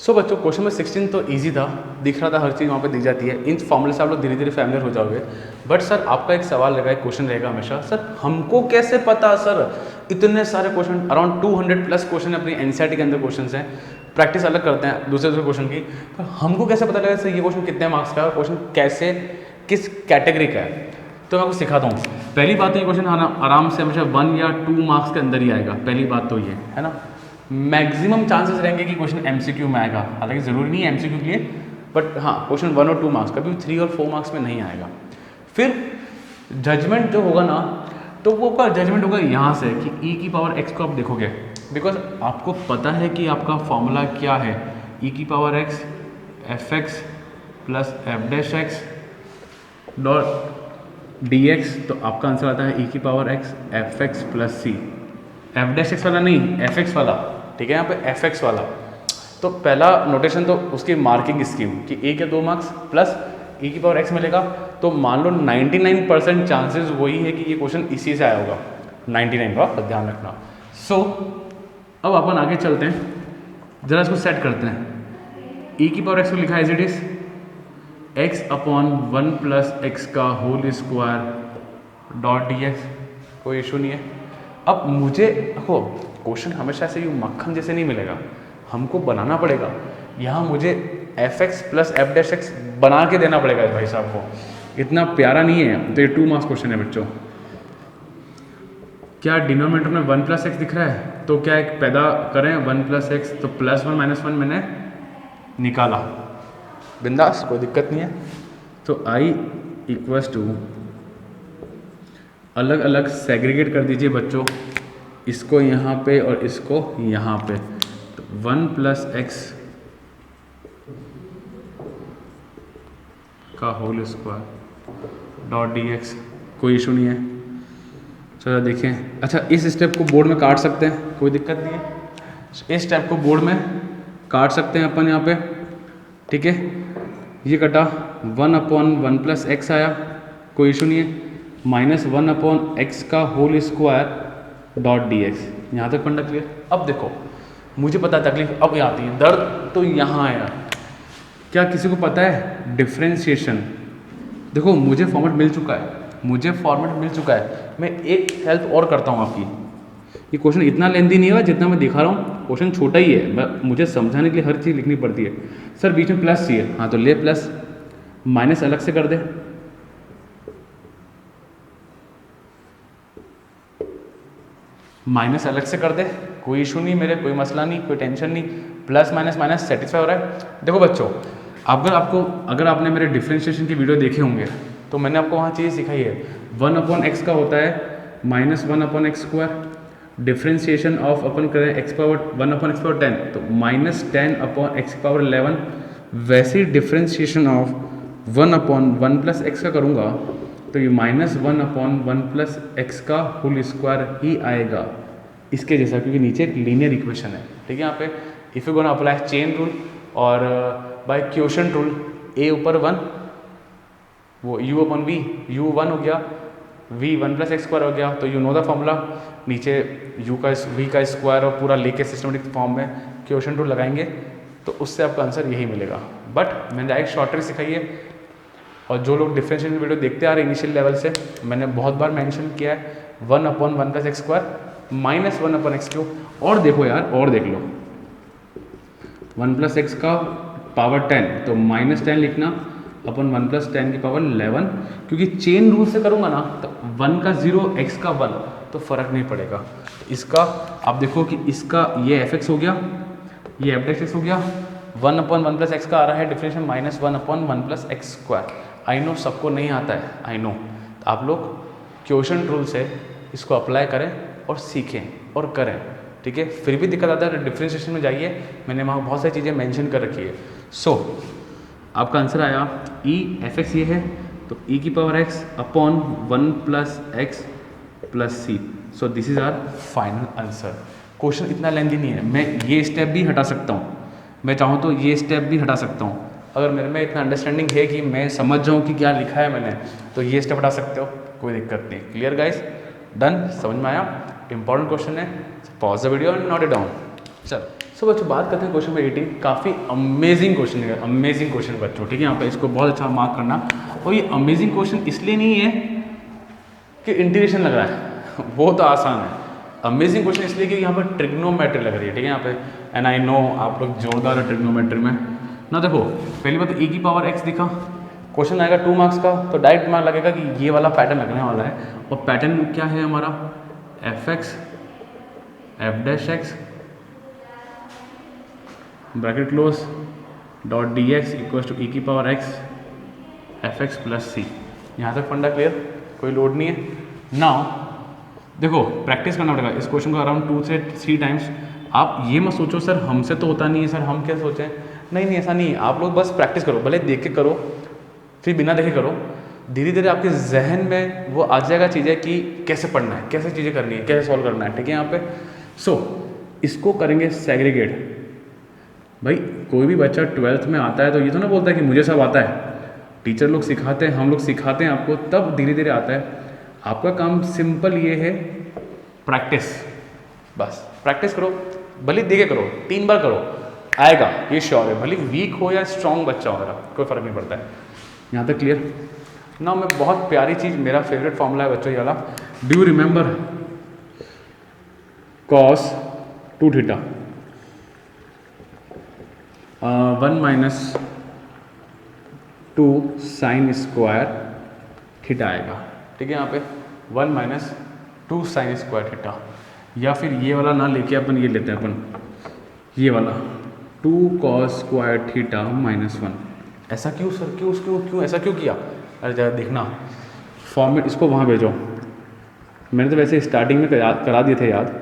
सो बच्चों question number 16 तो easy था, दिख रहा था, हर चीज़ वहाँ पे दिख जाती है। इन फॉर्मूले से आप लोग धीरे धीरे फैमिलियर हो जाओगे। बट सर आपका एक सवाल रहेगा, एक क्वेश्चन रहेगा हमेशा, सर हमको कैसे पता सर इतने सारे क्वेश्चन, अराउंड 200 प्लस क्वेश्चन अपनी एनसीईआरटी के अंदर क्वेश्चन हैं, प्रैक्टिस अलग करते हैं दूसरे दूसरे क्वेश्चन की, तो हमको कैसे पता लगेगा सर ये क्वेश्चन कितने मार्क्स का है और क्वेश्चन कैसे किस कैटेगरी का है। तो मैं आपको सिखाता हूँ। पहली बात तो ये क्वेश्चन आराम से हमेशा 1 या 2 मार्क्स के अंदर ही आएगा। पहली बात तो ये है ना, मैक्सिमम चांसेस रहेंगे कि क्वेश्चन एमसीक्यू में आएगा, हालांकि ज़रूरी नहीं है एमसीक्यू के लिए, बट हाँ क्वेश्चन 1 और 2 मार्क्स का भी, 3 और 4 मार्क्स में नहीं आएगा। फिर जजमेंट जो होगा ना, तो वो का जजमेंट होगा यहाँ से कि e की पावर x को आप देखोगे, बिकॉज आपको पता है कि आपका फॉर्मूला क्या है, e की power x f x plus f dash x dot d x, तो आपका आंसर आता है e की power x f x plus c, f dash x वाला नहीं, एफ एक्स वाला, ठीक है, यहाँ पे एफ एक्स वाला। तो पहला नोटेशन तो उसकी मार्किंग स्कीम कि ए के 2 मार्क्स प्लस e की पावर x मिलेगा, तो मान लो 99% चांसेस वही है कि ये क्वेश्चन इसी से आया होगा, 99 का ध्यान रखना। सो अब अपन आगे चलते हैं, जरा इसको सेट करते हैं। e की पावर x को लिखा है as it is x upon 1 plus x का whole square dot d x, कोई इशू नहीं है। अब मुझे देखो क्वेश्चन हमेशा से यूँ मक्खन जैसे नहीं मिलेगा, हमको बनाना पड़ेगा। यहाँ मुझे F x plus f dash x बना के देना पड़ेगा भाई साहब को, इतना प्यारा नहीं है। तो ये 2 मार्क्स क्वेश्चन है बच्चों। क्या डिनोमिनेटर में 1 प्लस एक्स दिख रहा है, तो क्या एक पैदा करें 1 प्लस एक्स, तो प्लस 1 माइनस 1 मैंने निकाला, बिंदास, कोई दिक्कत नहीं है। तो आई इक्वल्स टू, अलग अलग सेग्रीगेट कर दीजिए बच्चों, इसको यहाँ पे और इसको यहाँ पे, तो 1 प्लस एक्स का whole square dot d x, कोई इशू नहीं है। चलो देखें, अच्छा इस स्टेप को बोर्ड में काट सकते हैं, कोई दिक्कत नहीं है, इस स्टेप को बोर्ड में काट सकते हैं अपन यहाँ पे, ठीक है। ये कटा 1 अपॉन 1 प्लस एक्स आया, कोई इशू नहीं है, माइनस 1 अपॉन एक्स का whole square dot d x, यहाँ तक फंडा क्लियर। अब देखो मुझे पता है तकलीफ अब आती है, दर्द तो यहाँ आया। क्या किसी को पता है डिफ्रेंशिएशन? देखो मुझे फॉर्मेट मिल चुका है, मैं एक हेल्प और करता हूँ आपकी। ये क्वेश्चन इतना लेंथी नहीं है जितना मैं दिखा रहा हूँ, क्वेश्चन छोटा ही है, मुझे समझाने के लिए हर चीज़ लिखनी पड़ती है। सर बीच में प्लस चाहिए, हाँ तो ले प्लस, माइनस अलग से कर दे, माइनस अलग से कर दे, कोई इशू नहीं मेरे, कोई मसला नहीं, कोई टेंशन नहीं, प्लस माइनस माइनस सेटिस्फाई हो रहा है। देखो बच्चों, अगर आपने मेरे डिफ्रेंशिएशन की वीडियो देखे होंगे तो मैंने आपको वहाँ चीज़ सिखाई है, 1 अपॉन एक्स का होता है minus 1 upon x square, differentiation of अपन करें x power 1 upon x power 10, तो माइनस 10 अपॉन एक्स पावर 11। वैसे ही differentiation of 1 upon 1 plus x का करूँगा तो ये माइनस 1 अपॉन 1 प्लस एक्स का होल स्क्वायर ही आएगा इसके जैसा, क्योंकि नीचे एक लीनियर इक्वेशन है, ठीक है। यहाँ पे if you gonna apply chain rule और बाय क्वोशंट रूल, ए ऊपर 1, वो u अपॉन वी, u 1 हो गया, v 1 प्लस एक्स स्क्वायर हो गया, तो यू नो द फॉर्मूला, नीचे u का v का स्क्वायर और पूरा लेके सिस्टमेटिक फॉर्म में क्वोशंट रूल लगाएंगे तो उससे आपका आंसर यही मिलेगा। बट मैंने डायरेक्ट शॉर्ट ट्रिक सिखाई है, और जो लोग डिफरेंशिएशन वीडियो देखते आ रहे इनिशियल लेवल से, मैंने बहुत बार मेंशन किया है 1 upon 1 plus x square minus 1 upon x cube. और देखो यार, और देख लो, 1 प्लस एक्स का पावर 10, तो माइनस 10 लिखना अपन 1 प्लस 10 की पावर 11, क्योंकि चेन रूल से करूँगा ना तो 1 का 0 x का 1 तो फ़र्क नहीं पड़ेगा। इसका आप देखो कि इसका ये एफ एक्स हो गया, ये एफ डैश एक्स हो गया, 1 अपॉन 1 प्लस एक्स का आ रहा है differential minus 1 upon 1 plus x square. I know सबको नहीं आता है, आई नो, आप लोग क्वोशंट रूल से इसको अप्लाई करें और सीखें और करें, ठीक है। फिर भी दिक्कत आता है डिफरेंशिएशन में जाइए, मैंने वहाँ बहुत सारी चीज़ें मेंशन कर रखी है। सो आपका आंसर आया e एफ एक्स, ये है तो e की power x upon 1 plus x plus c. So this is our final answer. Question इतना लेंथी नहीं है, मैं ये स्टेप भी हटा सकता हूँ, मैं चाहूँ तो ये स्टेप भी हटा सकता हूँ। अगर मेरे में इतना अंडरस्टैंडिंग है कि मैं समझ जाऊँ कि क्या लिखा है मैंने, तो ये स्टेप हटा सकते हो, कोई दिक्कत नहीं। क्लियर गाइस, डन, समझ में आया? इंपॉर्टेंट क्वेश्चन है, pause the video and note it down. चलो सो बच्चों बात करते हैं क्वेश्चन नंबर 18। काफ़ी अमेजिंग क्वेश्चन है, अमेजिंग क्वेश्चन बच्चों, ठीक है। यहाँ पे इसको बहुत अच्छा मार्क करना। और ये अमेजिंग क्वेश्चन इसलिए नहीं है कि इंटीग्रेशन लग रहा है, वो तो आसान है। अमेजिंग क्वेश्चन इसलिए कि यहाँ पर ट्रिग्नोमेट्री लग रही है, ठीक है। यहाँ पे एंड आई नो आप लोग जोरदार है ट्रिग्नोमेट्री में ना। देखो पहली बात e की पावर x दिखा, क्वेश्चन आएगा 2 मार्क्स का, तो डायरेक्ट मार्क लगेगा कि ये वाला पैटर्न लगने वाला है। और पैटर्न क्या है हमारा, fx f dash x bracket close dot d x equal to e की power x f x plus c. यहाँ तक फंडा क्लियर, कोई लोड नहीं है। नाउ देखो प्रैक्टिस करना पड़ेगा इस क्वेश्चन को अराउंड 2 से 3 टाइम्स। आप ये मत सोचो सर हमसे तो होता नहीं है, सर हम क्या सोचें, नहीं नहीं ऐसा नहीं है। आप लोग बस प्रैक्टिस करो, भले देख के करो फिर बिना देखे करो, धीरे धीरे आपके जहन में वो आ जाएगा चीज़ें कि कैसे पढ़ना है, कैसे चीज़ें करनी है, कैसे सॉल्व करना है, ठीक है। यहाँ पे सो इसको करेंगे सेग्रीगेट। भाई कोई भी बच्चा 12th में आता है तो ये तो ना बोलता है कि मुझे सब आता है, टीचर लोग सिखाते हैं, हम लोग सिखाते हैं आपको, तब धीरे धीरे आता है। आपका काम सिंपल ये है प्रैक्टिस, बस प्रैक्टिस करो, भले देखे करो, 3 बार करो, आएगा ये श्योर है। भले वीक हो या स्ट्रॉन्ग बच्चा हो, मेरा कोई फ़र्क नहीं पड़ता है। यहाँ तक क्लियर ना। मैं बहुत प्यारी चीज़, मेरा फेवरेट फॉर्मूला है बच्चों ये वाला, do you remember cos 2 theta 1 minus 2 sine square theta आएगा, ठीक है। यहाँ पे 1 माइनस 2 साइन स्क्वायर थीटा, या फिर ये वाला ना लेके अपन ये लेते हैं, अपन ये वाला 2 कॉस स्क्वायर थीटा माइनस 1। ऐसा क्यों सर, क्यों क्यों क्यों ऐसा क्यों किया? अरे जरा देखना फॉर्मेट, इसको वहाँ भेजो। मैंने तो वैसे स्टार्टिंग में करा दिए थे याद,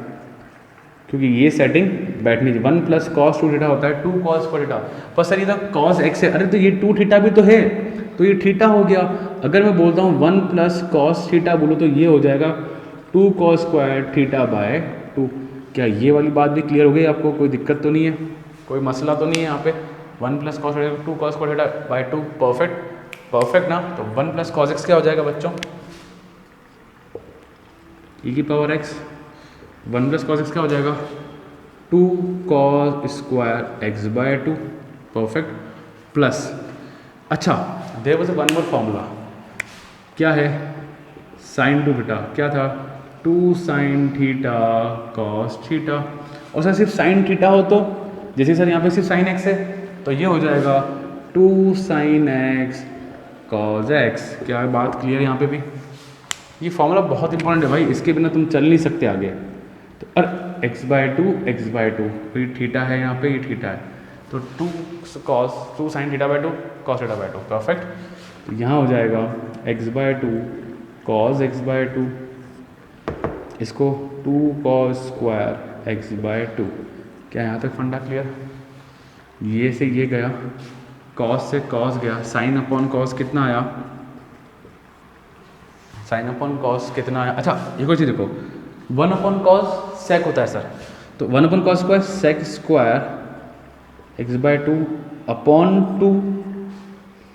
क्योंकि ये सेटिंग बैठनी चाहिए। 1 प्लस कॉस 2 थीटा होता है 2 कॉस स्क्वायर थीटा, पर सर ये तो कॉस एक्स है। अरे तो ये 2 थीटा भी तो है, तो ये थीटा हो गया। अगर मैं बोलता हूँ 1 प्लस कॉस थीटा बोलो तो ये हो जाएगा 2 कॉस स्क्वायर थीटा बाय 2। क्या ये वाली बात भी क्लियर हो गई आपको? कोई दिक्कत तो नहीं है, कोई मसला तो नहीं है यहाँ पे? 1 plus cos 2 cos square theta by 2, perfect perfect ना। तो 1 प्लस कॉस एक्स क्या हो जाएगा बच्चों, ई की power x. 1 plus cos x क्या हो जाएगा 2 cos square x by 2, perfect. Plus अच्छा there was one more formula, क्या है, साइन 2 थीटा, क्या था 2 साइन थीटा कॉस थीटा। और सर सिर्फ साइन थीटा हो तो, जैसे सर यहाँ पे सिर्फ साइन एक्स है तो ये हो जाएगा 2 साइन एक्स कॉस एक्स। क्या है बात क्लियर यहाँ पे भी? ये फॉर्मूला बहुत इंपॉर्टेंट है भाई, इसके बिना तुम चल नहीं सकते आगे। तो अरे एक्स बाय 2 फिर थीटा है यहाँ पे, ये थीटा है, तो 2 sine theta by 2 cos theta by 2, perfect. तो यहाँ हो जाएगा x by 2 cos x by 2, इसको 2 कॉस स्क्वायर एक्स बाय 2। क्या यहाँ तक फंडा क्लियर? ये से ये गया, कॉस से कॉस गया, साइन अपॉन कॉस कितना आया, साइन अपॉन कॉस कितना आया। अच्छा एक और चीज़ देखो, 1 अपॉन कॉस सेक होता है सर, तो 1 upon cos square sec square x by 2 upon 2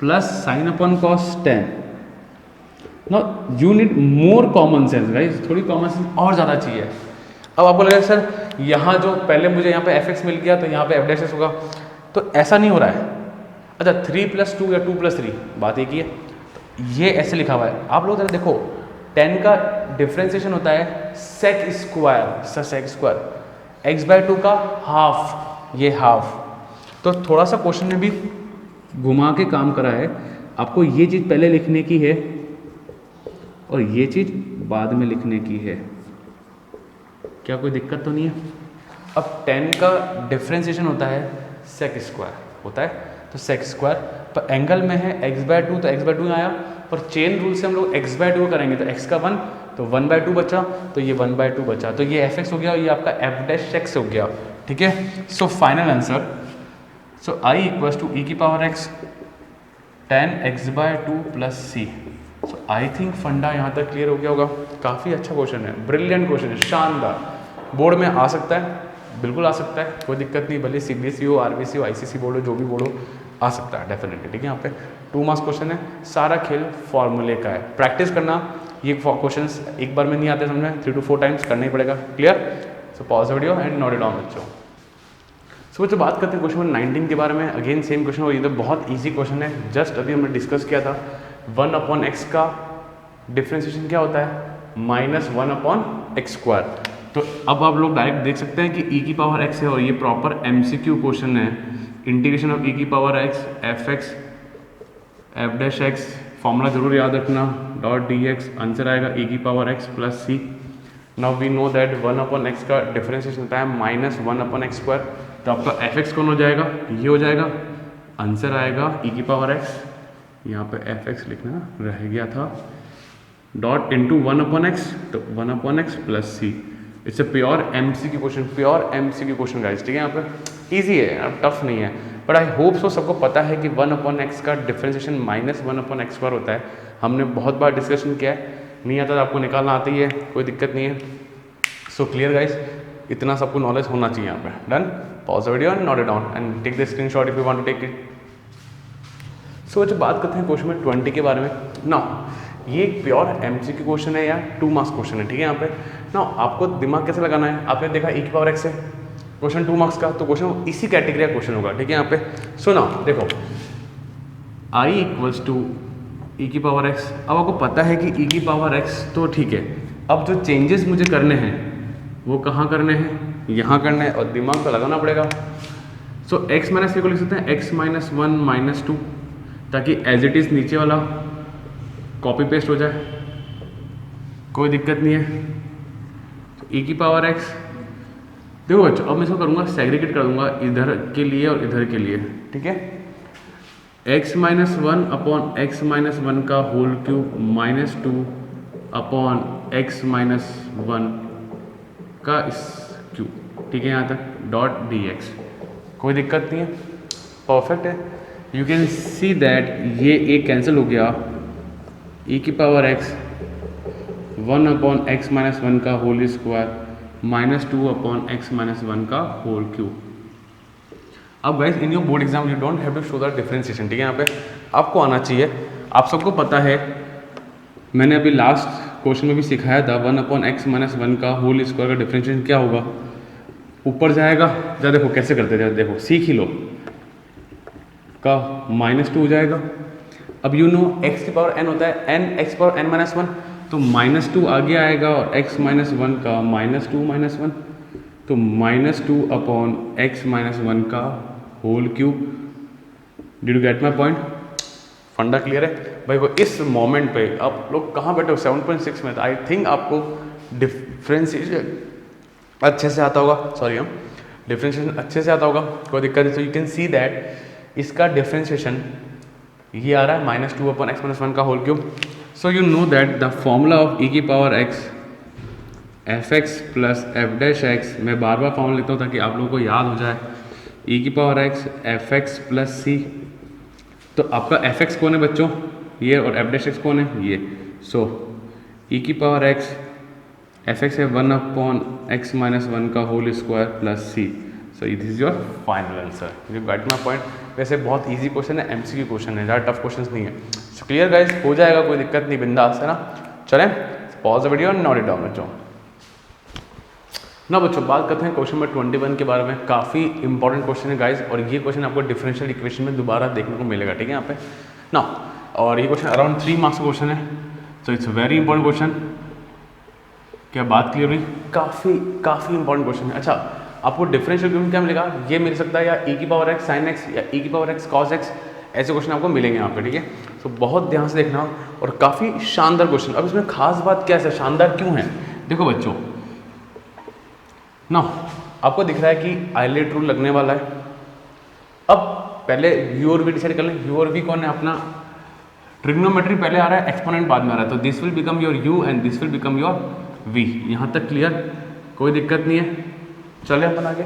plus sine upon cos 10। Now you need more common sense guys, थोड़ी कॉमन सेंस और ज़्यादा चाहिए। अब आपको लगेगा सर यहाँ जो पहले मुझे यहाँ पे एफ एक्स मिल गया तो यहाँ पे एफ डैश एक्स होगा, तो ऐसा नहीं हो रहा है। अच्छा 3 + 2 या 2 + 3 बात एक ही है, तो ये ऐसे लिखा हुआ है। आप लोग जरा देखो 10 का डिफ्रेंसिएशन होता है sec square, sir sec square x by 2 का हाफ, ये हाफ। तो थोड़ा सा क्वेश्चन में भी घुमा के काम करा है, आपको ये चीज़ पहले लिखने की है और ये चीज़ बाद में लिखने की है। क्या कोई दिक्कत तो नहीं है? अब 10 का डिफ्रेंसिएशन होता है सेक स्क्वायर होता है, तो सेक स्क्वायर पर एंगल में है एक्स बाय 2, तो एक्स बाय 2 आया, पर चेन रूल से हम लोग एक्स बाय 2 करेंगे तो एक्स का 1, तो 1 बाय 2 बचा, तो ये 1 बाय 2 बचा, तो ये एफ एक्स हो गया और ये आपका एफ डैश एक्स हो गया, ठीक है। So final answer, so I equals to e की power x 10 x by 2 plus c. So I think funda यहाँ तक क्लियर हो गया होगा। काफ़ी अच्छा क्वेश्चन है, ब्रिलियंट क्वेश्चन है, शानदार। बोर्ड में आ सकता है, बिल्कुल आ सकता है, कोई दिक्कत नहीं, भले सीबीएसई हो, आरबीसी हो, आईसीसी बोर्ड हो, जो भी बोर्ड हो, आ सकता है डेफिनेटली, ठीक है। यहाँ पे 2 मार्क्स क्वेश्चन है, सारा खेल फॉर्मूले का है। प्रैक्टिस करना, ये क्वेश्चंस एक बार में नहीं आते समझ में, 3 to 4 टाइम्स करना ही पड़ेगा, clear. So pause video and note it down बच्चों। सो बच्चों बात करते हैं क्वेश्चन नंबर 19 के बारे में। अगेन सेम क्वेश्चन, और ये तो बहुत ईजी क्वेश्चन है, जस्ट अभी हमने डिस्कस किया था। 1/x का डिफ्रेंसिएशन क्या होता है? -1/x²। तो अब आप लोग डायरेक्ट देख सकते हैं कि e की पावर x है और ये प्रॉपर MCQ क्वेश्चन है। इंटीग्रेशन ऑफ e की power x fx f'(x), formula जरूर याद रखना, .dx, आंसर आएगा e की power x plus c। Now we know that 1/x का डिफरेंशिएशन होता है -1/x²। तो आपका fx कौन हो जाएगा? ये हो जाएगा, आंसर आएगा e की पावर x, यहाँ पे fx लिखना रह गया था, डॉट इंटू 1/x, तो 1/x plus c। It's a pure MCQ question, pure MCQ question guys, ठीक है। यहाँ पे ईजी है, टफ नहीं है, बट आई होप सो सबको पता है कि 1/x का डिफरेंशिएशन -1/x² होता है। हमने बहुत बार डिस्कशन किया है, नहीं आता तो आपको निकालना आती है, कोई दिक्कत नहीं है। सो क्लियर गाइस, इतना सबको नॉलेज होना चाहिए यहाँ पे। Done, pause the video and note it down and take the screenshot if you want to take it. So जो बात करते हैं क्वेश्चन में 20 के बारे में ना, ये एक प्योर MCQ क्वेश्चन है या 2 मार्क्स क्वेश्चन है, ठीक है। यहाँ पे ना आपको दिमाग कैसे लगाना है, आपने देखा e की पावर x है, क्वेश्चन 2 मार्क्स का, तो क्वेश्चन इसी कैटेगरी का क्वेश्चन होगा, ठीक है। यहाँ पे सो ना देखो i = e की पावर x। अब आपको पता है कि e की पावर x, तो ठीक है। अब जो चेंजेस मुझे करने हैं वो कहाँ करने हैं? यहाँ करने हैं, और दिमाग तो लगाना पड़ेगा। सो x - a को लिख सकते हैं x -1 -2, ताकि एज इट इज़ नीचे वाला कॉपी पेस्ट हो जाए, कोई दिक्कत नहीं है। तो e की पावर x, देखो बच्चों अब मैं इसको करूँगा, सेग्रीगेट कर दूंगा इधर के लिए और इधर के लिए, ठीक है। x - 1/x - 1 का होल क्यूब -2/x - 1 का क्यूब, ठीक है, यहाँ तक, डॉट dx, कोई दिक्कत नहीं है, परफेक्ट है। यू कैन सी दैट ये एक कैंसिल हो गया, e की पावर x 1/x - 1 का होल स्क्वायर -2/x - 1 का होल क्यूब। अब guys in your board exam you don't have to show the differentiation, ठीक है। यहाँ पे आपको आना चाहिए, आप सबको पता है, मैंने अभी लास्ट क्वेश्चन में भी सिखाया था 1/x - 1 का होल स्क्वायर का डिफरेंशिएशन क्या होगा, ऊपर जाएगा। जरा देखो कैसे करते थे, देखो सीख ही लो, का -2 हो जाएगा। अब यू नो x की पावर n होता है n x पावर n - 1, तो -2 आगे आएगा और x - 1 का -2 - 1, तो -2/x - 1 का whole cube. Did you get my point? फंडा क्लियर है भाई? वो इस मोमेंट पे आप लोग कहाँ बैठे हो? 7.6 में। आई थिंक आपको डिफ्रेंशिएशन अच्छे से आता होगा, सॉरी डिफ्रेंशिएशन अच्छे से आता होगा, कोई दिक्कत नहीं। तो यू कैन सी दैट इसका डिफ्रेंशिएशन ये आ रहा है -2/x - 1 का whole cube. So you know that the formula of e की power x fx plus f'(x), मैं बार बार फॉर्मूला लिखता हूँ ताकि आप लोगों को याद हो जाए, e की power x fx plus c। तो आपका fx कौन है बच्चों? ये, और f'(x) कौन है? ये। सो e की पावर x fx है 1/x - 1 का whole square plus c। So this is your final answer. You get my point? वैसे बहुत इजी क्वेश्चन है, MCQ क्वेश्चन है, ज़्यादा टफ क्वेश्चन नहीं है। सो क्लियर गाइस, हो जाएगा, कोई दिक्कत नहीं, बिंदास है ना। चलें, pause the video and note it down बच्चों। ना बच्चों बात करते हैं क्वेश्चन नंबर 21 के बारे में। काफ़ी इंपॉर्टेंट क्वेश्चन है गाइस, और ये क्वेश्चन आपको डिफरेंशियल इक्वेशन में दोबारा देखने को मिलेगा, ठीक है, यहाँ पे ना। और ये क्वेश्चन अराउंड 3 मार्क्स का क्वेश्चन है, so it's very important question. क्या बात क्लियर हुई? काफ़ी इंपॉर्टेंट क्वेश्चन है। अच्छा, आपको डिफरेंशियल इक्वेशन क्या मिलेगा? ये मिल सकता है या e की पावर x sin x या e की पावर x cos x, ऐसे क्वेश्चन आपको मिलेंगे यहाँ पे, ठीक है। तो बहुत ध्यान से देखना, और काफ़ी शानदार क्वेश्चन। अब इसमें खास बात क्या है, शानदार क्यों है? देखो बच्चों ना, आपको दिख रहा है कि आइलेट रूल लगने वाला है। अब पहले u और v डिसाइड कर लें। u और v कौन है? अपना ट्रिग्नोमेट्री पहले आ रहा है, एक्सपोनेंट बाद में आ रहा है, तो this will become your u and this will become your v। यहाँ तक क्लियर? कोई दिक्कत नहीं है, चले अपन आगे।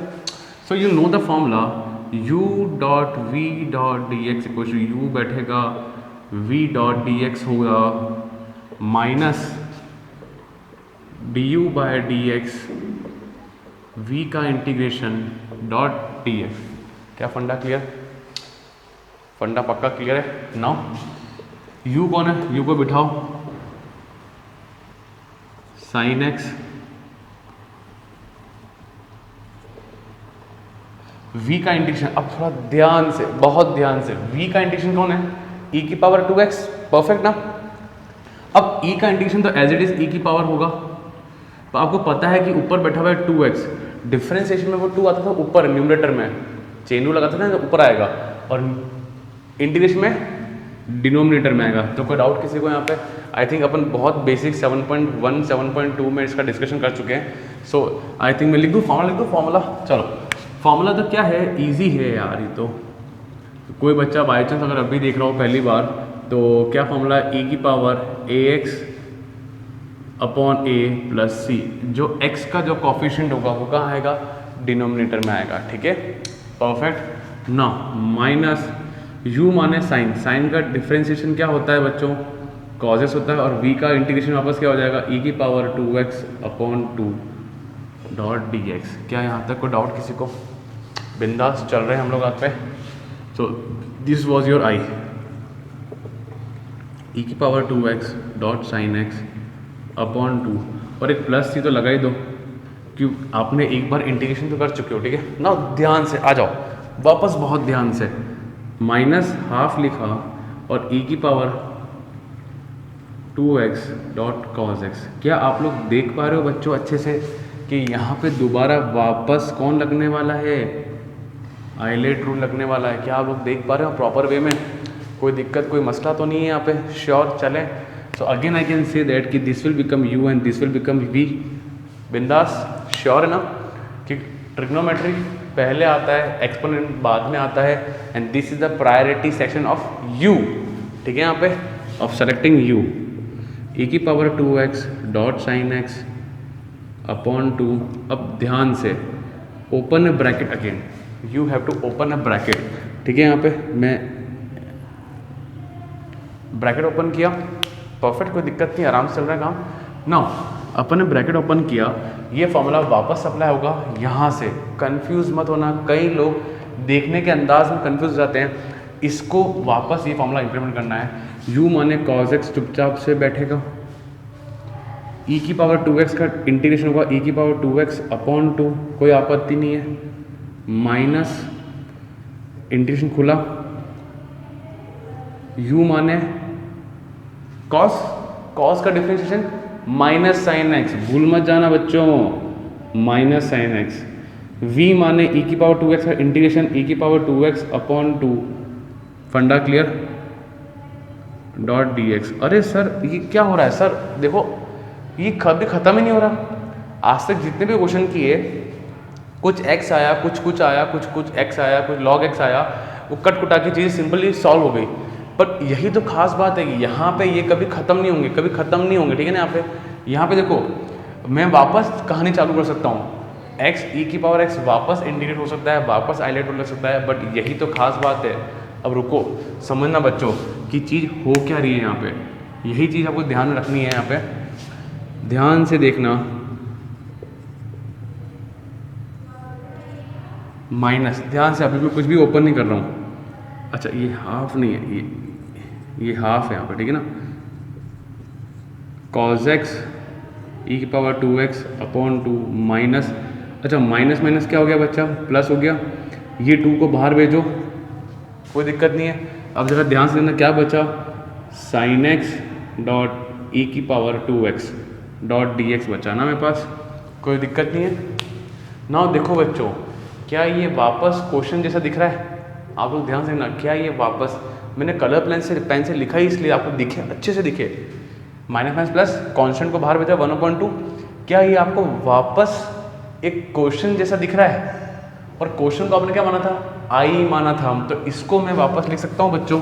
So you know the formula u.v.dx equal to u बैठेगा v.dx होगा माइनस du/dx v का इंटीग्रेशन डॉट dx। क्या फंडा क्लियर? फंडा पक्का क्लियर है? नाउ u कौन है? u को बिठाओ sin x v का इंटीग्रेशन, अब थोड़ा ध्यान से, बहुत ध्यान से, v का इंटीग्रेशन कौन है, e की पावर 2x, परफेक्ट ना। अब e का इंटीग्रेशन तो एज इट इज e की पावर होगा, तो आपको पता है कि ऊपर बैठा हुआ है 2x, डिफरेंशिएशन में वो 2 आता था ऊपर न्यूमरेटर में, चेन रूल लगाता था ना ऊपर आएगा, और इंटीग्रेशन में डिनोमिनेटर में आएगा। तो कोई डाउट किसी को यहाँ पे? आई थिंक अपन बहुत बेसिक 7.1 7.2 में इसका डिस्कशन कर चुके हैं। सो आई थिंक मैं लिख दूँ फॉर्मूला, चलो फॉर्मूला तो क्या है, ईजी है यार ये तो। कोई बच्चा बाई चांस अगर अभी देख रहा हो पहली बार, तो क्या फॉर्मूला, e की power ax upon a plus c, जो x का जो कॉफिशिएंट होगा वो कहाँ आएगा, डिनोमिनेटर में आएगा, ठीक है, परफेक्ट ना। माइनस u माने साइन, साइन का डिफ्रेंसिएशन क्या होता है बच्चों, कॉज एक्स होता है, और v का इंटीग्रेशन वापस क्या हो जाएगा, e की power 2x upon 2 dot d x. क्या यहाँ तक कोई डाउट किसी को? बिंदास चल रहे हैं हम लोग आप पे। So this was your I, e की power 2x dot sine x upon 2, और एक प्लस सी तो लगा ही दो, क्यों आपने एक बार इंटीग्रेशन तो कर चुके हो, ठीक है ना। ध्यान से आ जाओ वापस, बहुत ध्यान से, माइनस हाफ लिखा और e की power 2x dot cos x. क्या आप लोग देख पा रहे हो बच्चों अच्छे से कि यहाँ पे दोबारा वापस कौन लगने वाला है, आइलेट रूल लगने वाला है? क्या आप लोग देख पा रहे हो प्रॉपर वे में? कोई दिक्कत, कोई मसला तो नहीं है यहाँ पे? श्योर चलें। So again I can say that कि this will become u and this will become v, बिंदास, श्योर है ना कि ट्रिग्नोमेट्री पहले आता है, एक्सपोनेंट बाद में आता है, and this is the priority section of u, ठीक है, यहाँ पे ऑफ सेलेक्टिंग u, e की power 2x dot sine x upon 2। अब ध्यान से, open a bracket, again you have to open a bracket, ठीक है, यहाँ पे मैं ब्रैकेट ओपन किया, परफेक्ट, कोई दिक्कत नहीं, आराम से चल रहा है काम। नाउ अपन ने ब्रैकेट ओपन किया, ये फॉर्मूला वापस अप्लाई होगा यहाँ से, कंफ्यूज मत होना, कई लोग देखने के अंदाज में कंफ्यूज हो जाते हैं। इसको वापस ये फॉर्मूला इंप्लीमेंट करना है, u माने cos x चुपचाप से बैठेगा, e की पावर 2x का इंटीग्रेशन होगा, e की पावर 2x अपॉन 2, कोई आपत्ति नहीं है, माइनस इंटीग्रेशन खुला, u माने cos का डिफरेंशिएशन माइनस साइन एक्स, भूल मत जाना बच्चों, माइनस साइन एक्स, v माने e की पावर 2x का इंटीग्रेशन e की पावर 2x अपॉन 2, फंडा क्लियर, डॉट डी एक्स। अरे सर ये क्या हो रहा है सर, देखो ये कभी ख़त्म ही नहीं हो रहा। आज तक जितने भी क्वेश्चन किए, कुछ x आया, कुछ आया, कुछ x आया, कुछ log x आया, वो कट कुटा की चीज़ सिंपली सॉल्व हो गई। पर यही तो खास बात है कि यहाँ पे ये कभी ख़त्म नहीं होंगे, कभी ख़त्म नहीं होंगे, ठीक है ना। यहाँ पे देखो, मैं वापस कहानी चालू कर सकता हूँ, x e की पावर x वापस इंटीग्रेट हो सकता है, वापस आइलेट हो सकता है, बट यही तो खास बात है। अब रुको, समझना बच्चों कि चीज़ हो क्या रही है यहाँ पे, यही चीज़ आपको ध्यान में रखनी है। यहाँ पे ध्यान से देखना, माइनस, ध्यान से, अभी मैं कुछ भी ओपन नहीं कर रहा हूँ। अच्छा ये हाफ नहीं है, ये हाफ है यहाँ पे, ठीक है ना। cos x e की पावर 2x अपॉन 2 माइनस, अच्छा माइनस क्या हो गया बच्चा, प्लस हो गया, ये 2 को बाहर भेजो, कोई दिक्कत नहीं है। अब जरा ध्यान से देखना क्या बचा, साइन एक्स डॉट ई की power 2x dot d x बचा ना मेरे पास, कोई दिक्कत नहीं है ना। देखो बच्चों, क्या ये वापस क्वेश्चन जैसा दिख रहा है? आप लोग ध्यान से देखना, क्या ये वापस, मैंने कलर पेन से लिखा ही इसलिए आपको दिखे, अच्छे से दिखे, माइनस प्लस कांस्टेंट को बाहर भेजा 1/2, क्या ये आपको वापस एक क्वेश्चन जैसा दिख रहा है? और क्वेश्चन को आपने क्या माना था, आई माना था हम, तो इसको मैं वापस लिख सकता हूँ बच्चों,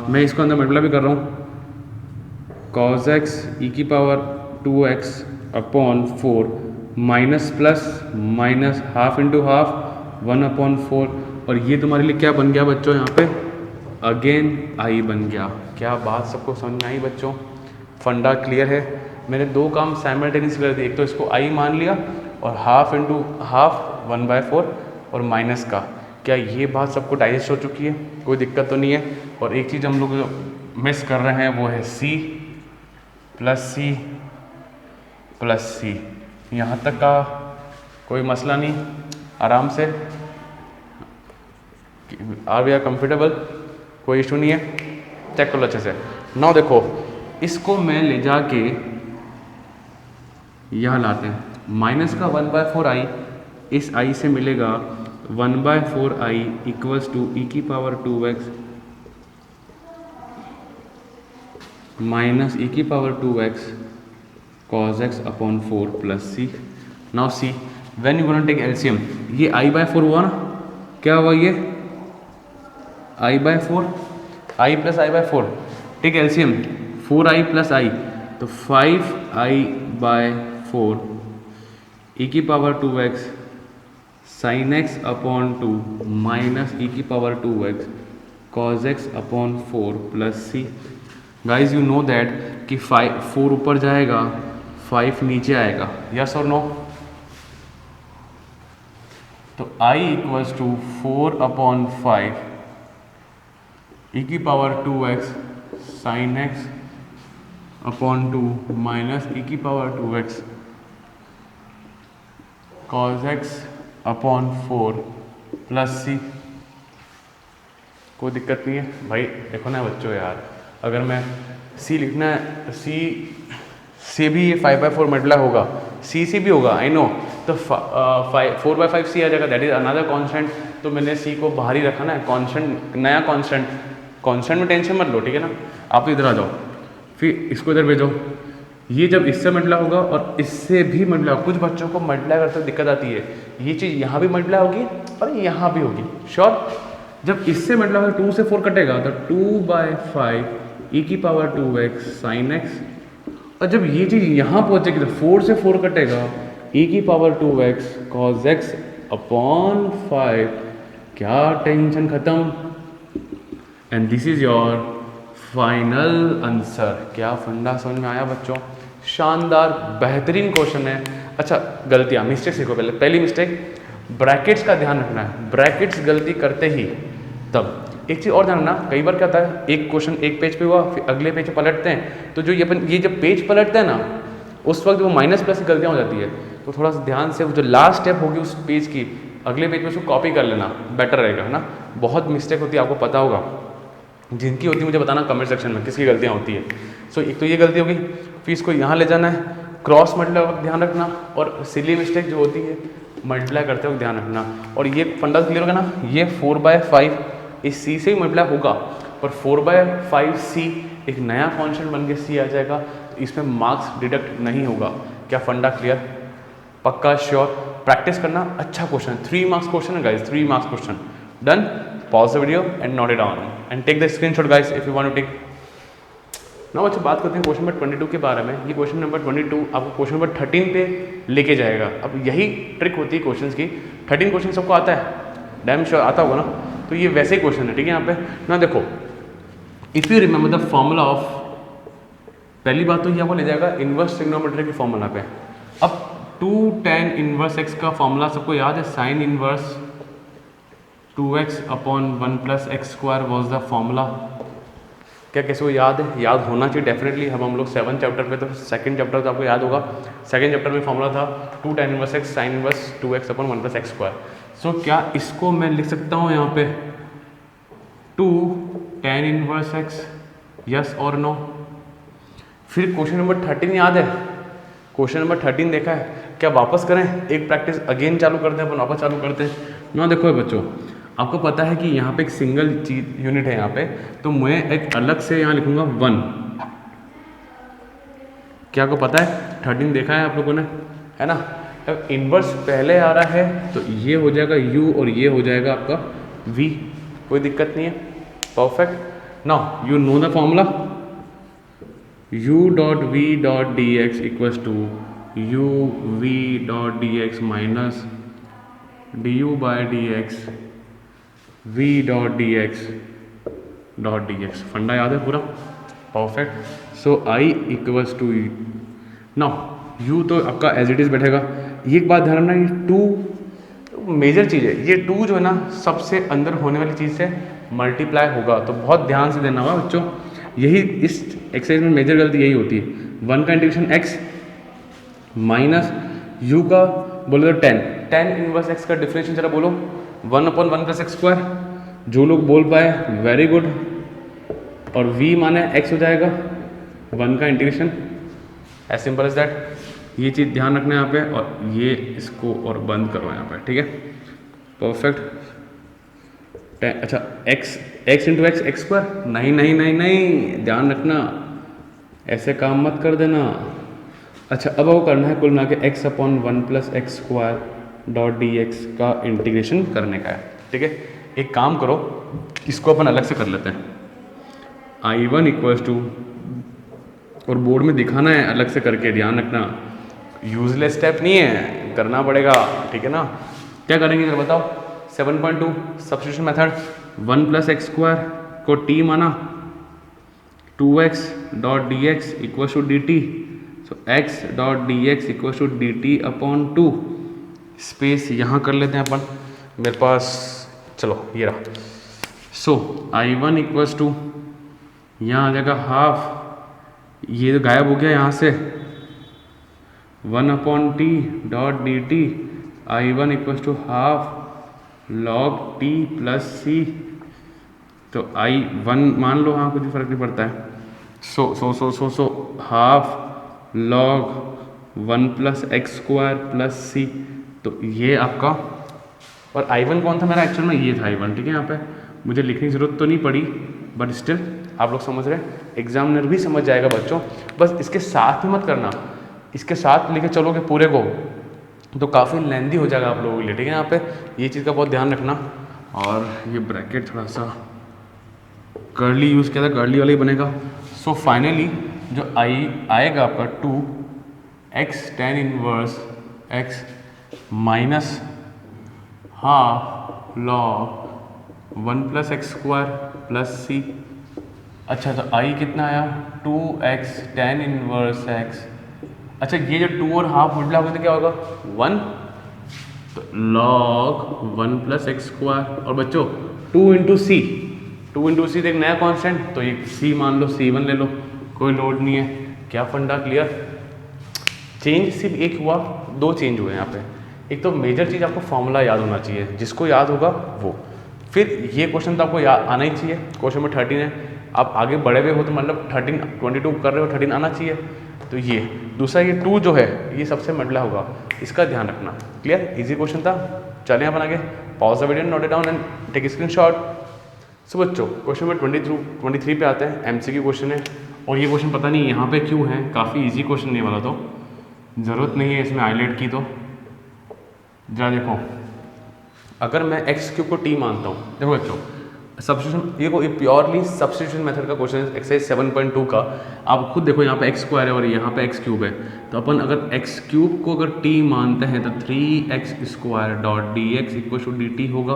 मैं इसको अंदर मल्टीप्लाई भी कर रहा हूँ, cos x e की power 2x upon 4 minus plus minus half into half 1/4, और ये तुम्हारे लिए क्या बन गया बच्चों, यहाँ पे अगेन आई बन गया। क्या बात सबको समझ में आई बच्चों? फंडा क्लियर है? मैंने दो काम साइमल्टेनियसली कर दिए, एक तो इसको आई मान लिया और हाफ इंटू हाफ 1/4 और माइनस का। क्या ये बात सबको डाइजेस्ट हो चुकी है? कोई दिक्कत तो नहीं है? और एक चीज़ हम लोग मिस कर रहे हैं वो है c plus C plus c. यहाँ तक का कोई मसला नहीं, आराम से आर वी आर कंफर्टेबल, कोई इशू नहीं है। चेक कर लो अच्छे से। नाउ देखो, इसको मैं ले जाके यहाँ लाते हैं, माइनस का 1/4i, इस i से मिलेगा 1/4i इक्वल्स टू ई की पावर 2x माइनस ई की power 2x cos x upon 4 plus c. Now see, when you gonna take LCM, ये i/4 हुआ ना, क्या हुआ ये i/4, i plus i/4, take LCM 4i plus i, तो 5i/4 e की power 2x sine x upon 2 minus e की power 2x cos x upon 4 plus c. Guys you know that कि 4 ऊपर जाएगा 5 नीचे आएगा, यस और नो। तो i इक्वल्स टू 4/5 ई की power 2x sine x upon 2 minus e की power 2x cos x upon 4 plus c. कोई दिक्कत नहीं है भाई, देखो ना बच्चों यार, अगर मैं c लिखना है, c से भी ये 5/4 मल्टीप्लाई होगा, c से भी होगा, आई नो, तो 4/5 c आ जाएगा, दैट इज अनदर कांस्टेंट। तो मैंने c को बाहर ही रखा ना, कांस्टेंट, नया कांस्टेंट में टेंशन मत लो, ठीक है ना। आप तो इधर आ जाओ, फिर इसको इधर भेजो, ये जब इससे मल्टीप्लाई होगा और इससे भी मल्टीप्लाई होगा, कुछ बच्चों को मल्टीप्लाई करते हुए दिक्कत आती है, ये चीज़ यहाँ भी मल्टीप्लाई होगी और यहाँ भी होगी, श्योर। जब इससे मल्टीप्लाई होगा 2 से 4 कटेगा, तो 2/5 ई की पावर 2x साइन x, और जब ये चीज़ यहाँ पहुँचेगी तो 4 से 4 कटेगा, ई की power 2x cos x upon 5, क्या टेंशन खत्म, and this is your final answer. क्या फंडा समझ में आया बच्चों? शानदार, बेहतरीन क्वेश्चन है। अच्छा, गलतियाँ, मिस्टेक सीखो। पहली मिस्टेक, ब्रैकेट्स का ध्यान रखना है। ब्रैकेट्स गलती करते ही तब एक चीज़ और ध्यान रखना, कई बार क्या होता है, एक क्वेश्चन एक पेज पे हुआ, फिर अगले पेज पे पलटते हैं, तो जो ये जब पेज पलटते हैं ना, उस वक्त वो माइनस प्लस की गलतियाँ हो जाती है। तो थोड़ा सा ध्यान से जो लास्ट स्टेप होगी उस पेज की, अगले पेज पे उसको कॉपी कर लेना, बेटर रहेगा, है ना। बहुत मिस्टेक होती है, आपको पता होगा, जिनकी होती है मुझे बताना कमेंट सेक्शन में किसकी गलतियाँ होती है। सो एक तो ये गलती होगी, फिर इसको यहाँ ले जाना है, क्रॉस मल्टीप्लाई वक्त ध्यान रखना, और सिली मिस्टेक जो होती है मल्टीप्लाई करते वक्त ध्यान रखना। और ये फंडा क्लियर होगा ना, ये 4/5 इस c से ही मल्टीप्लाई होगा, पर 4/5c एक नया कॉन्स्टेंट बन के c आ जाएगा, तो इसमें मार्क्स डिडक्ट नहीं होगा। क्या फंडा क्लियर? पक्का, श्योर, प्रैक्टिस करना। अच्छा क्वेश्चन, 3 मार्क्स क्वेश्चन है guys, 3 marks question. Done, pause the video and note it down and take the screenshot guys if you want to take. Now अच्छा, बात करते हैं क्वेश्चन नंबर 22 के बारे में। ये क्वेश्चन नंबर 22 आपको क्वेश्चन नंबर 13 पे लेके जाएगा। अब यही ट्रिक होती है क्वेश्चंस की। 13 क्वेश्चन सबको आता है, डैम श्योर आता होगा ना। तो ये वैसे ही क्वेश्चन है, ठीक है। यहाँ पे ना देखो, if you remember the formula of, पहली बात तो ये आपको ले जाएगा इनवर्स ट्रिग्नोमेट्री के फॉर्मूला पे। अब 2 tan इनवर्स x का फॉर्मूला सबको याद है, sign inverse 2x upon 1 plus x square was the formula. क्या कैसे वो याद है? याद होना चाहिए डेफिनेटली। हम लोग 7 चैप्टर पे, तो 2nd चैप्टर तो आपको याद होगा। 2nd चैप्टर में फॉर्मूला था 2 tan inverse x sine inverse 2x upon 1 plus x square. So क्या इसको मैं लिख सकता हूँ यहाँ पे 2 tan इनवर्स x, यस और नो? फिर क्वेश्चन नंबर 13 याद है, क्वेश्चन नंबर 13 देखा है क्या? वापस करें, एक प्रैक्टिस अगेन चालू करते हैं, अपन वापस चालू करते हैं ना। देखो बच्चों, आपको पता है कि यहाँ पे एक सिंगल चीज यूनिट है यहाँ पे, तो मैं एक अलग से यहाँ लिखूंगा 1। क्या आपको पता है? 13 देखा है आप लोगों ने, है ना। अब इनवर्स पहले आ रहा है तो ये हो जाएगा u और ये हो जाएगा आपका v, कोई दिक्कत नहीं है, perfect. Now you know the formula, u dot v dot d x equals to u v dot d x minus d u by d x v dot d x. फंडा याद है पूरा, perfect. So i equals to, now u तो आपका as it is बैठेगा। ये एक बात ध्यान रखना, ये 2 मेजर चीज़ है, ये 2 जो है ना सबसे अंदर होने वाली चीज़ से मल्टीप्लाई होगा, तो बहुत ध्यान से देना होगा बच्चों। यही इस एक्सरसाइज में मेजर गलती यही होती है। 1 का इंटीग्रेशन x, माइनस यू का बोले तो 10, टेन इनवर्स एक्स का डिफरेंशियल जरा बोलो 1/1 + x²। जो लोग बोल पाए वेरी गुड। और v माने x हो जाएगा 1 का integration, as simple as that. ये चीज़ ध्यान रखना है यहाँ पे, और ये इसको और बंद करो यहाँ पे, ठीक है, परफेक्ट। अच्छा x इंटू एक्स x², नहीं नहीं नहीं नहीं, ध्यान रखना, ऐसे काम मत कर देना। अच्छा अब वो करना है कुल मिला के x/1 + x² डॉट dx का इंटीग्रेशन करने का है, ठीक है। एक काम करो, इसको अपन अलग से कर लेते हैं। I1 = और बोर्ड में दिखाना है अलग से करके, ध्यान रखना, यूजलेस स्टेप नहीं है, करना पड़ेगा, ठीक है ना। क्या करेंगे जरा बताओ। 7.2 सब्स्टिट्यूशन मेथड, 1 + x² को t माना, 2x डॉट dx = dt, सो x dot dx = dt/2। Space यहाँ कर लेते हैं अपन, मेरे पास, चलो ये रहा। सो I1 = यहाँ आ जाएगा हाफ, ये तो गायब हो गया यहाँ से, 1/t dot dt, I1 = half log t + c, तो I1 मान लो, हाँ कुछ भी फर्क नहीं पड़ता है। So half log 1 + x² + c, तो ये आपका, और I1 कौन था मेरा, एक्चुअल में ये था I1, ठीक है। यहाँ पे मुझे लिखने की ज़रूरत तो नहीं पड़ी, बट स्टिल आप लोग समझ रहे हैं, एग्जामिनर भी समझ जाएगा बच्चों। बस इसके साथ ही मत करना, इसके साथ लेके चलोगे पूरे को तो काफ़ी लेंदी हो जाएगा आप लोगों के लिए, ठीक है। यहाँ पे ये चीज़ का बहुत ध्यान रखना। और ये ब्रैकेट थोड़ा सा कर्ली यूज़ किया था, कर्ली वाला ही बनेगा। सो फाइनली जो आएगा आपका 2x tan inverse x minus half log 1 + x² + c। अच्छा तो i कितना आया, 2x tan इनवर्स x। अच्छा ये जो 2 और हाफ मल्टीप्लाई होगा तो क्या होगा 1, तो log 1 + x²। और बच्चों 2 × c, 2 × c एक नया कांस्टेंट, तो ये c मान लो, c1 ले लो, कोई लोड नहीं है। क्या फंडा क्लियर। चेंज सिर्फ एक हुआ, दो चेंज हुए यहाँ पे। एक तो मेजर चीज़ आपको फॉर्मूला याद होना चाहिए, जिसको याद होगा वो। फिर ये क्वेश्चन तो आपको याद आना ही चाहिए, क्वेश्चन नंबर 13 है, आप आगे बढ़े हुए हो तो मतलब 22 कर रहे हो, 13 आना चाहिए। तो ये दूसरा, ये 2 जो है ये सबसे मल्टीप्लाई होगा, इसका ध्यान रखना। क्लियर, इजी क्वेश्चन था। चलें अपन आगे, pause the video, note it down and take screenshot. So बच्चों क्वेश्चन नंबर 23 पे आते हैं, MCQ क्वेश्चन है। और ये क्वेश्चन पता नहीं यहाँ पे क्यों है, काफ़ी इजी क्वेश्चन नहीं वाला, तो ज़रूरत नहीं है इसमें हाईलाइट की। तो जरा देखो, अगर मैं x³ को t मानता हूँ, देखो बच्चों सब्स्टिट्यूशन, ये प्योरली सब्स्टिट्यूशन मेथड का क्वेश्चन है, एक्सरसाइज 7.2 का। आप खुद देखो, यहाँ पे x² है और यहाँ पे x³ है, तो अपन अगर x³ को अगर t मानते हैं तो 3x² डॉट dx = dt होगा।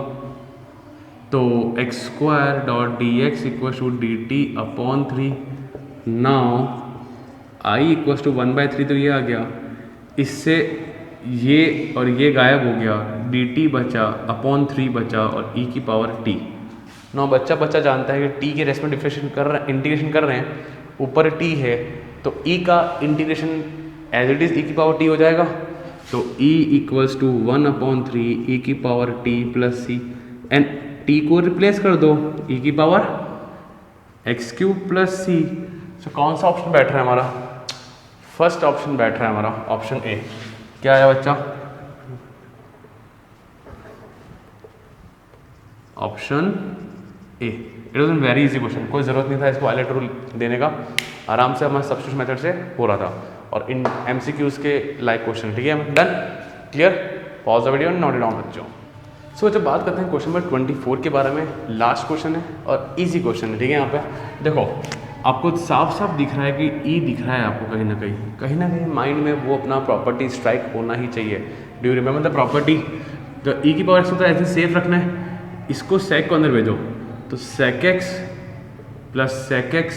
तो x² dot dx = dt/3। Now i = 1/3, तो ये आ गया, इससे ये और ये गायब हो गया, dt बचा, /3 बचा और e⁻t। नौ बच्चा जानता है कि t के रेस्पेक्ट इंटीग्रेशन कर रहे हैं, ऊपर t है तो e का integration as it is e⁻t हो जाएगा। तो e = 1/3 e⁻t + c, and t को रिप्लेस कर दो, e⁻x³ + c। तो कौन सा ऑप्शन बैठ रहा है हमारा, फर्स्ट ऑप्शन बैठ रहा है हमारा, ऑप्शन ए। क्या आया बच्चा, option A. It was very easy question, कोई ज़रूरत नहीं था इसको हाईलाइट रूल देने का, आराम से हमारे सब्स्टिट्यूशन मेथड से हो रहा था। और इन MCQs के लाइक क्वेश्चन, ठीक है, done, clear. Pause the video and note it down बच्चों। सो जब बात करते हैं क्वेश्चन नंबर 24 के बारे में, लास्ट क्वेश्चन है और इजी क्वेश्चन है, ठीक है। यहाँ पे देखो आपको साफ साफ दिख रहा है कि ई दिख रहा है आपको, कहीं ना कहीं माइंड में वो अपना प्रॉपर्टी स्ट्राइक होना ही चाहिए। Do you remember the property, जो e⁻x होता है ऐसे सेफ रखना है, इसको सेक को अंदर भेजो, तो sec x + sec x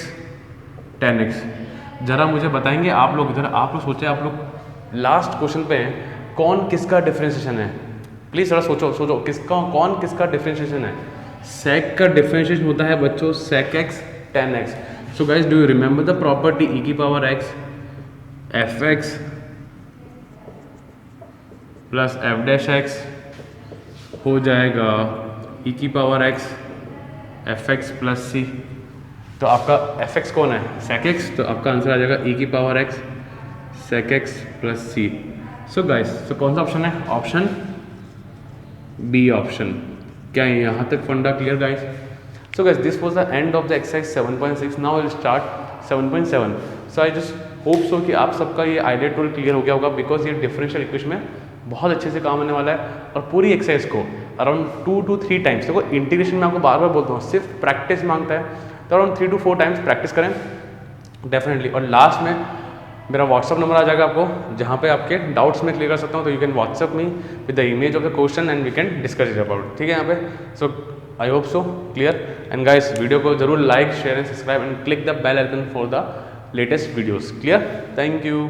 tan x। जरा मुझे बताएंगे आप लोग, जरा आप लोग सोचे, आप लोग लास्ट क्वेश्चन पे हैं, कौन किसका डिफरेंशिएशन है, प्लीज़ जरा सोचो किसका, कौन किसका डिफरेंशिएशन है। sec का डिफरेंशिएशन होता है बच्चों sec x tan x। So guys do you remember the property e⁻x fx plus f dash x हो जाएगा ई की power x f x plus c. तो आपका एफ एक्स कौन है, सेक एक्स, तो आपका आंसर आ जाएगा ई की power x sec x plus c. So guys, तो कौन सा ऑप्शन है, ऑप्शन बी ऑप्शन। क्या है यहाँ तक फंडा clear guys? So guys, this was the end of the exercise 7.6। Now will start 7.7। So I just hope so कि आप सबका ये आइडिया टूल क्लियर हो गया होगा, बिकॉज ये डिफरेंशियल इक्वेशन में बहुत अच्छे से काम आने वाला है। और पूरी एक्सरसाइज को अराउंड 2 to 3 टाइम्स, देखो इंटीग्रेशन में आपको बार बार बोलता हूँ सिर्फ प्रैक्टिस मांगता है, तो अराउंड 3 to 4 टाइम्स प्रैक्टिस करें डेफिनेटली। और लास्ट में मेरा व्हाट्सअप नंबर आ जाएगा आपको, जहाँ पे आपके डाउट्स में क्लियर कर सकता हूँ। तो you can WhatsApp me with the image of the question and we can discuss it about, ठीक है यहाँ पे। So I hope so clear. And guys, video को जरूर like share and subscribe and click the bell icon for the latest videos. Clear? Thank you.